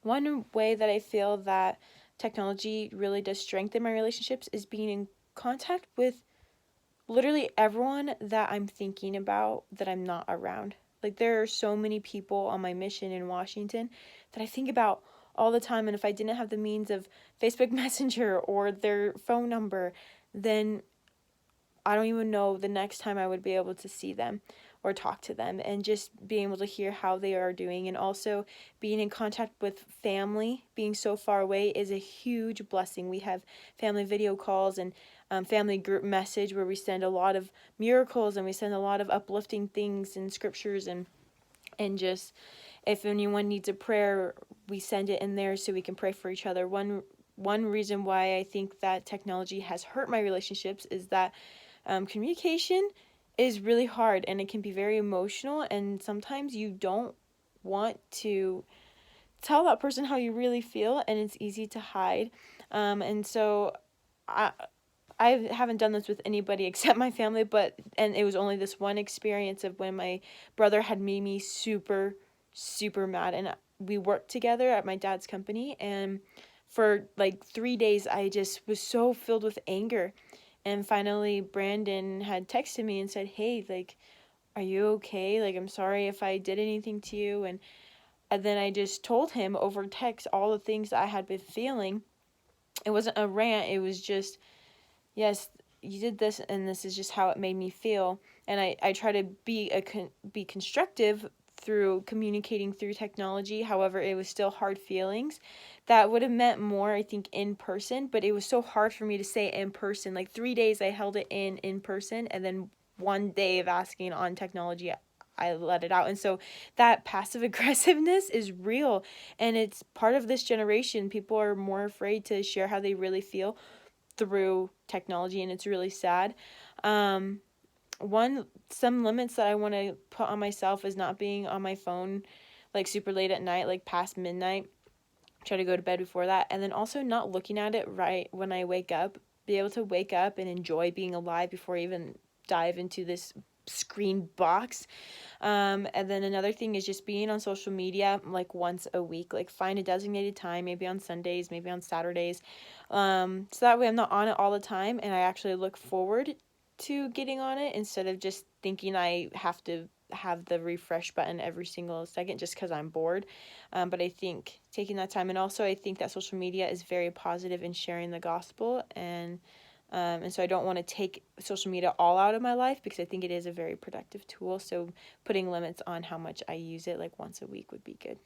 One way that I feel that technology really does strengthen my relationships is being in contact with literally everyone that I'm thinking about that I'm not around. Like, there are so many people on my mission in Washington that I think about all the time. And if I didn't have the means of Facebook Messenger or their phone number, then I don't even know the next time I would be able to see them or talk to them, and just being able to hear how they are doing. And also being in contact with family, being so far away, is a huge blessing. We have family video calls and family group message where we send a lot of miracles and we send a lot of uplifting things and scriptures, and just if anyone needs a prayer, we send it in there so we can pray for each other. One reason why I think that technology has hurt my relationships is that communication is really hard, and it can be very emotional, and sometimes you don't want to tell that person how you really feel, and it's easy to hide. And so I I haven't done this with anybody except my family, and it was only this one experience of when my brother had made me super super mad, and we worked together at my dad's company, and for like 3 days I just was so filled with anger. And finally Brandon had texted me and said, "Hey, like, are you okay? Like, I'm sorry if I did anything to you." And then I just told him over text all the things I had been feeling. It wasn't a rant, it was just, yes, you did this and this is just how it made me feel. And I try to be constructive through communicating through technology. However, it was still hard feelings that would have meant more, I think, in person, but it was so hard for me to say in person. Like 3 days I held it in person, and then one day of asking on technology I let it out. And so that passive aggressiveness is real, and it's part of this generation. People are more afraid to share how they really feel through technology, and it's really sad. Um, some limits that I want to put on myself is not being on my phone like super late at night, like past midnight. Try to go to bed before that, and then also not looking at it right when I wake up. Be able to wake up and enjoy being alive before I even dive into this screen box. And then another thing is just being on social media like once a week. Like, find a designated time, maybe on Sundays, maybe on Saturdays. So that way I'm not on it all the time, and I actually look forward to getting on it instead of just thinking I have to have the refresh button every single second just because I'm bored. But I think taking that time, and also I think that social media is very positive in sharing the gospel, and so I don't want to take social media all out of my life because I think it is a very productive tool. So putting limits on how much I use it, like once a week, would be good.